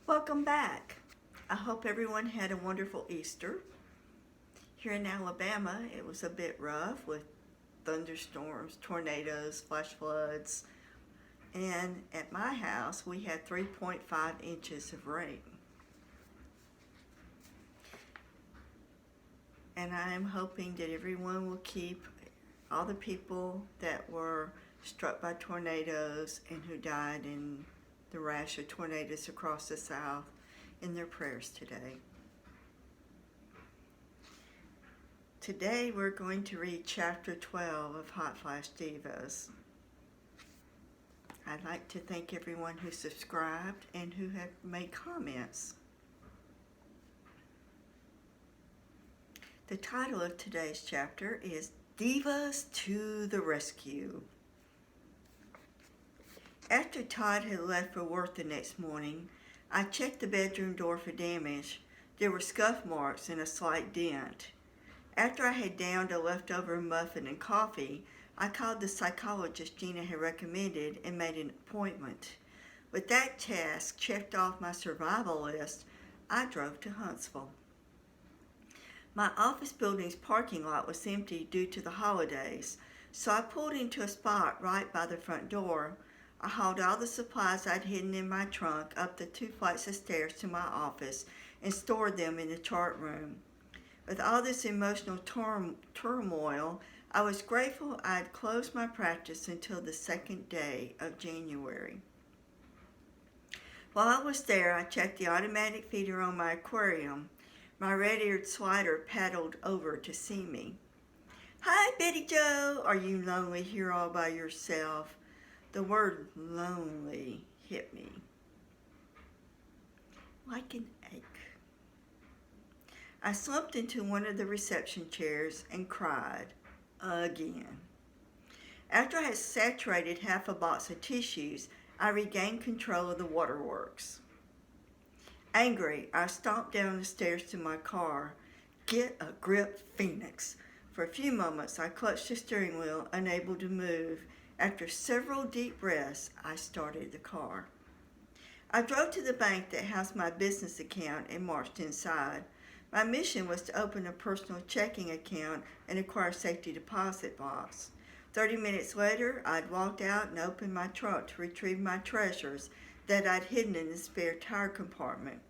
Welcome back. I hope everyone had a wonderful Easter. Here in Alabama, it was a bit rough with thunderstorms, tornadoes, flash floods, and at my house we had 3.5 inches of rain. And I am hoping that everyone will keep all the people that were struck by tornadoes and who died in the rash of tornadoes across the South in their prayers today. Today we're going to read chapter 12 of Hot Flash Divas. I'd like to thank everyone who subscribed and who have made comments. The title of today's chapter is Divas to the Rescue. After Todd had left for work the next morning, I checked the bedroom door for damage. There were scuff marks and a slight dent. After I had downed a leftover muffin and coffee, I called the psychologist Gina had recommended and made an appointment. With that task checked off my survival list, I drove to Huntsville. My office building's parking lot was empty due to the holidays, so I pulled into a spot right by the front door. I hauled all the supplies I'd hidden in my trunk up the 2 flights of stairs to my office and stored them in the chart room. With all this emotional turmoil, I was grateful I'd closed my practice until the second day of January. While I was there, I checked the automatic feeder on my aquarium. My red-eared slider paddled over to see me. "Hi, Betty Joe. Are you lonely here all by yourself?" The word lonely hit me like an ache. I slumped into one of the reception chairs and cried again. After I had saturated half a box of tissues, I regained control of the waterworks. Angry, I stomped down the stairs to my car. Get a grip, Phoenix. For a few moments, I clutched the steering wheel, unable to move. After several deep breaths, I started the car. I drove to the bank that housed my business account and marched inside. My mission was to open a personal checking account and acquire a safety deposit box. 30 minutes later, I'd walked out and opened my trunk to retrieve my treasures that I'd hidden in the spare tire compartment.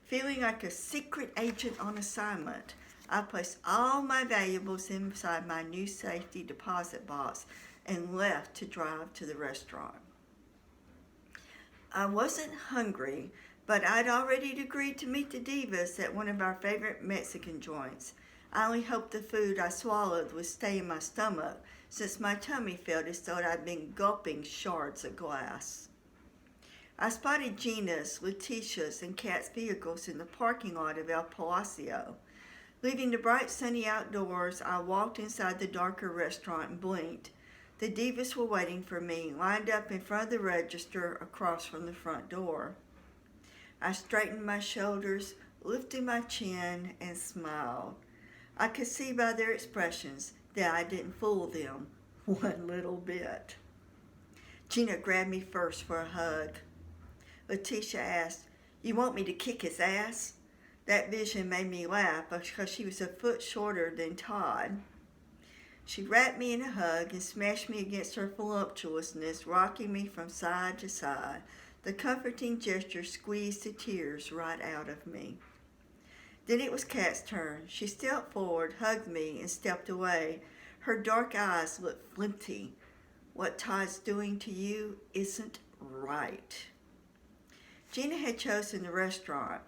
Feeling like a secret agent on assignment, I placed all my valuables inside my new safety deposit box and left to drive to the restaurant. I wasn't hungry, but I'd already agreed to meet the divas at one of our favorite Mexican joints. I only hoped the food I swallowed would stay in my stomach, since my tummy felt as though I'd been gulping shards of glass. I spotted Gina's, Letitia's, and Kat's vehicles in the parking lot of El Palacio. Leaving the bright sunny outdoors, I walked inside the darker restaurant and blinked. The divas were waiting for me, lined up in front of the register across from the front door. I straightened my shoulders, lifted my chin, and smiled. I could see by their expressions that I didn't fool them one little bit. Gina grabbed me first for a hug. Letitia asked, "You want me to kick his ass?" That vision made me laugh because she was a foot shorter than Todd. She wrapped me in a hug and smashed me against her voluptuousness, rocking me from side to side. The comforting gesture squeezed the tears right out of me. Then it was Kat's turn. She stepped forward, hugged me, and stepped away. Her dark eyes looked flinty. "What Todd's doing to you isn't right." Gina had chosen the restaurant.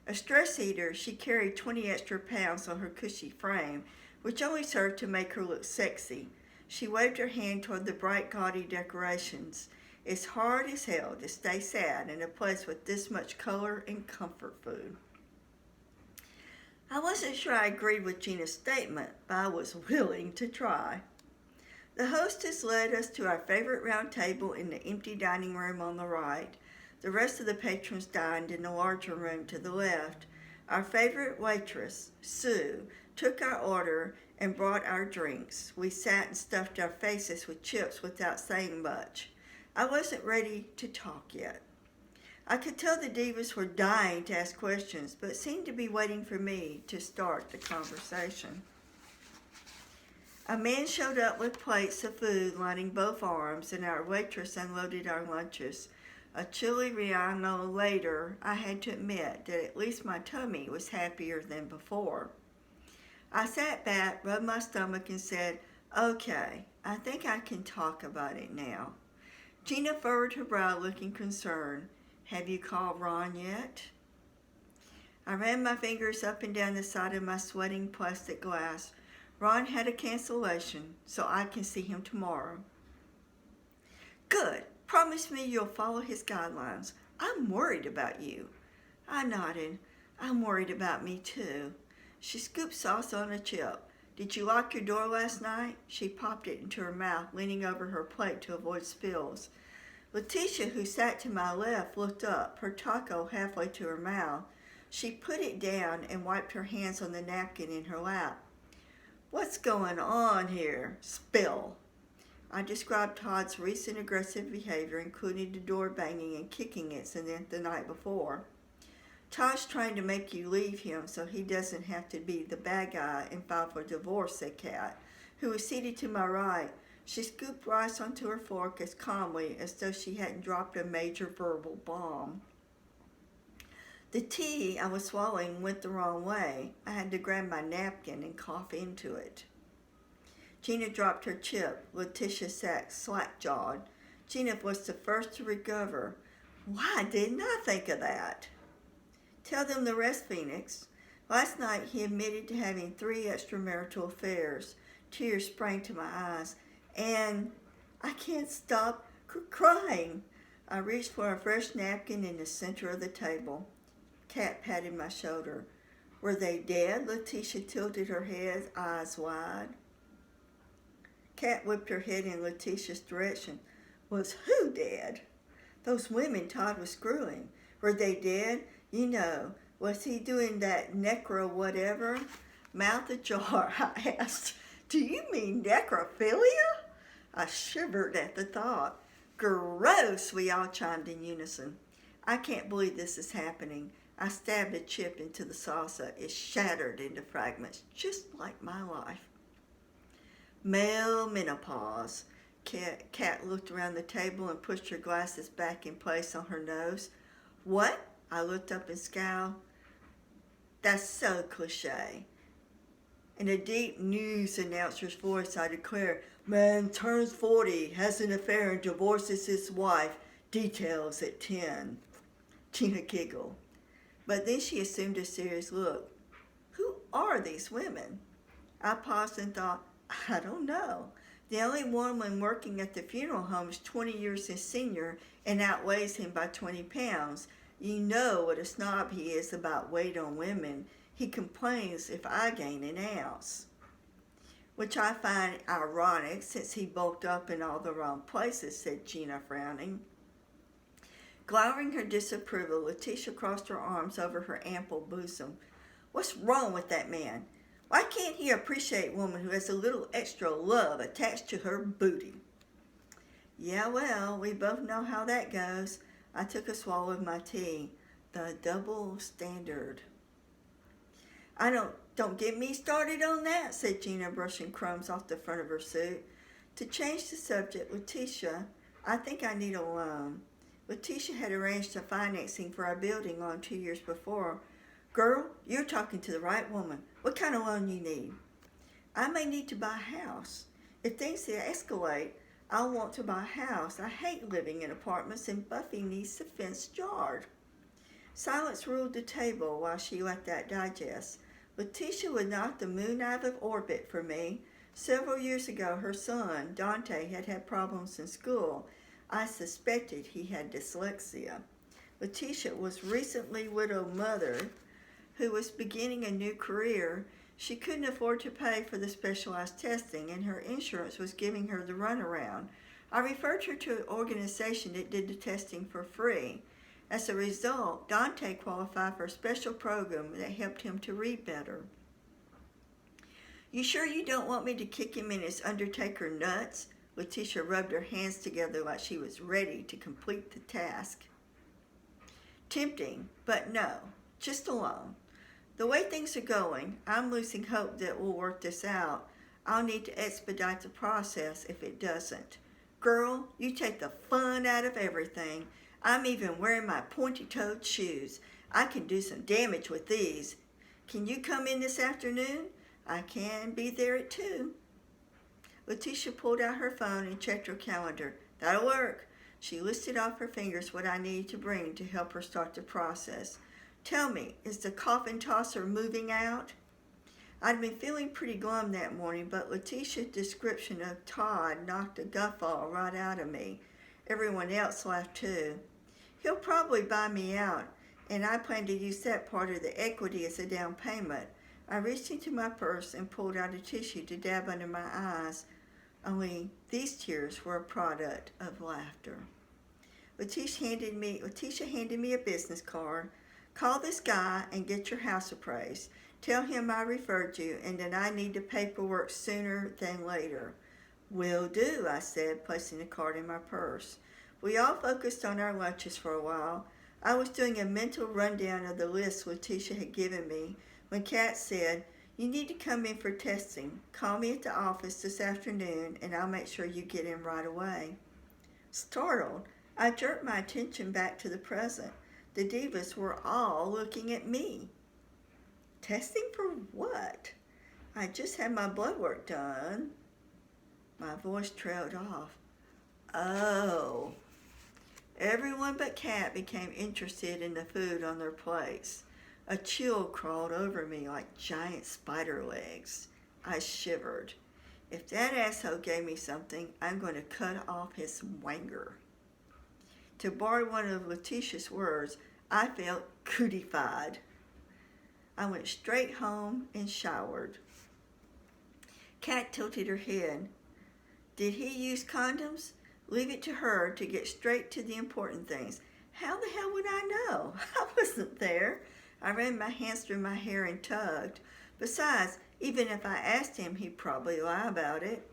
A stress eater, she carried 20 extra pounds on her cushy frame, which only served to make her look sexy. She waved her hand toward the bright, gaudy decorations. It's hard as hell to stay sad in a place with this much color and comfort food. I wasn't sure I agreed with Gina's statement, but I was willing to try. The hostess led us to our favorite round table in the empty dining room on the right. The rest of the patrons dined in the larger room to the left. Our favorite waitress, Sue, took our order and brought our drinks. We sat and stuffed our faces with chips without saying much. I wasn't ready to talk yet. I could tell the divas were dying to ask questions, but seemed to be waiting for me to start the conversation. A man showed up with plates of food lining both arms, and our waitress unloaded our lunches. A chilly Rihanna later, I had to admit that at least my tummy was happier than before. I sat back, rubbed my stomach, and said, "Okay, I think I can talk about it now." Gina furrowed her brow, looking concerned. "Have you called Ron yet?" I ran my fingers up and down the side of my sweating plastic glass. "Ron had a cancellation, so I can see him tomorrow." "Good. Promise me you'll follow his guidelines. I'm worried about you." I nodded. "I'm worried about me too." She scooped sauce on a chip. "Did you lock your door last night?" She popped it into her mouth, leaning over her plate to avoid spills. Letitia, who sat to my left, looked up, her taco halfway to her mouth. She put it down and wiped her hands on the napkin in her lap. "What's going on here?" "Spill." I described Todd's recent aggressive behavior, including the door banging and kicking incident the night before. "Todd's trying to make you leave him so he doesn't have to be the bad guy and file for divorce," said Kat, who was seated to my right. She scooped rice onto her fork as calmly as though she hadn't dropped a major verbal bomb. The tea I was swallowing went the wrong way. I had to grab my napkin and cough into it. Gina dropped her chip. Letitia sat slack-jawed. Gina was the first to recover. "Why didn't I think of that?" "Tell them the rest, Phoenix." Last night he admitted to having 3 extramarital affairs. Tears sprang to my eyes. "And I can't stop crying." I reached for a fresh napkin in the center of the table. Kat patted my shoulder. "Were they dead?" Letitia tilted her head, eyes wide. Kat whipped her head in Letitia's direction. "Was who dead?" "Those women Todd was screwing. Were they dead? You know, was he doing that necro whatever?" "Mouth ajar," I asked. "Do you mean necrophilia?" I shivered at the thought. "Gross," we all chimed in unison. "I can't believe this is happening." I stabbed a chip into the salsa. It shattered into fragments, just like my life. "Male menopause." Kat looked around the table and pushed her glasses back in place on her nose. "What?" I looked up and scowled. "That's so cliche." In a deep news announcer's voice, I declared, "Man turns 40, has an affair, and divorces his wife. Details at 10. Gina giggled. But then she assumed a serious look. "Who are these women?" I paused and thought, I don't know. The only woman working at the funeral home is 20 years his senior and outweighs him by 20 pounds. You know what a snob he is about weight on women. He complains if I gain an ounce. Which I find ironic since he bulked up in all the wrong places, said Gina, frowning. Glowering her disapproval, Letitia crossed her arms over her ample bosom. What's wrong with that man? Why can't he appreciate a woman who has a little extra love attached to her booty? Yeah, well, we both know how that goes. I took a swallow of my tea. The double standard. Don't get me started on that, said Gina, brushing crumbs off the front of her suit. To change the subject, Letitia, I think I need a loan. Letitia had arranged the financing for our building on 2 years before. Girl, you're talking to the right woman. What kind of loan you need? I may need to buy a house. If things escalate, I'll want to buy a house. I hate living in apartments, and Buffy needs the fence jarred. Silence ruled the table while she let that digest. Letitia would knock the moon out of orbit for me. Several years ago, her son, Dante, had problems in school. I suspected he had dyslexia. Letitia was recently widowed mother who was beginning a new career. She couldn't afford to pay for the specialized testing, and her insurance was giving her the runaround. I referred her to an organization that did the testing for free. As a result, Dante qualified for a special program that helped him to read better. You sure you don't want me to kick him in his Undertaker nuts? Letitia rubbed her hands together like she was ready to complete the task. Tempting, but no, just alone. The way things are going, I'm losing hope that we'll work this out. I'll need to expedite the process if it doesn't. Girl, you take the fun out of everything. I'm even wearing my pointy-toed shoes. I can do some damage with these. Can you come in this afternoon? I can be there at 2. Letitia pulled out her phone and checked her calendar. That'll work. She listed off her fingers what I needed to bring to help her start the process. Tell me, is the coffin tosser moving out? I'd been feeling pretty glum that morning, but Letitia's description of Todd knocked a guffaw right out of me. Everyone else laughed too. He'll probably buy me out, and I plan to use that part of the equity as a down payment. I reached into my purse and pulled out a tissue to dab under my eyes, only these tears were a product of laughter. Letitia handed me a business card. Call this guy and get your house appraised. Tell him I referred you and that I need the paperwork sooner than later. Will do, I said, placing the card in my purse. We all focused on our lunches for a while. I was doing a mental rundown of the list Letitia had given me when Kat said, you need to come in for testing. Call me at the office this afternoon and I'll make sure you get in right away. Startled, I jerked my attention back to the present. The divas were all looking at me. Testing for what? I just had my blood work done. My voice trailed off. Oh. Everyone but Kat became interested in the food on their plates. A chill crawled over me like giant spider legs. I shivered. If that asshole gave me something, I'm going to cut off his wanger. To borrow one of Letitia's words, I felt cootified. I went straight home and showered. Kat tilted her head. Did he use condoms? Leave it to her to get straight to the important things. How the hell would I know? I wasn't there. I ran my hands through my hair and tugged. Besides, even if I asked him, he'd probably lie about it.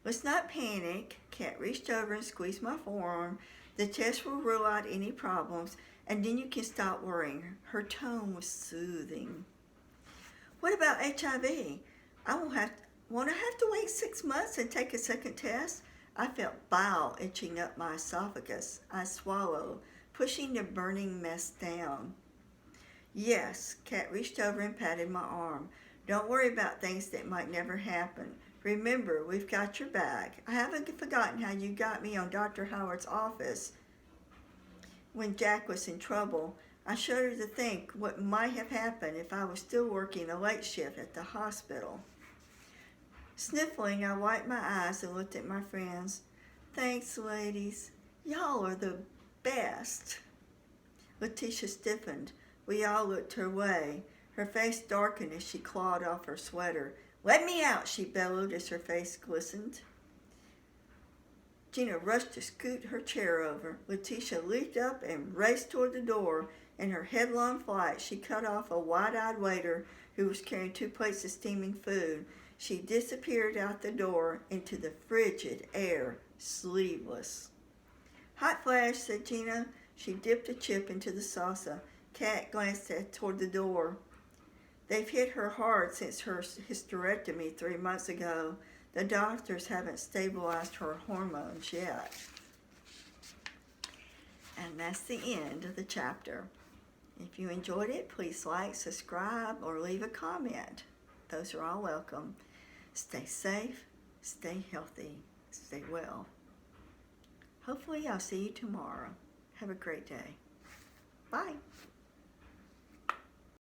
Let's not panic. Kat reached over and squeezed my forearm. The test will rule out any problems, and then you can stop worrying. Her tone was soothing. What about HIV? Won't I have to wait 6 months and take a second test? I felt bile itching up my esophagus. I swallowed, pushing the burning mess down. Yes, Kat reached over and patted my arm. Don't worry about things that might never happen. Remember, we've got your back. I haven't forgotten how you got me on Dr. Howard's office. When Jack was in trouble, I shuddered to think what might have happened if I was still working a late shift at the hospital. Sniffling, I wiped my eyes and looked at my friends. Thanks, ladies. Y'all are the best. Letitia stiffened. We all looked her way. Her face darkened as she clawed off her sweater. Let me out, she bellowed as her face glistened. Gina rushed to scoot her chair over. Letitia leaped up and raced toward the door. In her headlong flight, she cut off a wide-eyed waiter who was carrying 2 plates of steaming food. She disappeared out the door into the frigid air, sleeveless. Hot flash, said Gina. She dipped a chip into the salsa. Kat glanced toward the door. They've hit her hard since her hysterectomy 3 months ago. The doctors haven't stabilized her hormones yet. And that's the end of the chapter. If you enjoyed it, please like, subscribe, or leave a comment. Those are all welcome. Stay safe, stay healthy, stay well. Hopefully I'll see you tomorrow. Have a great day. Bye.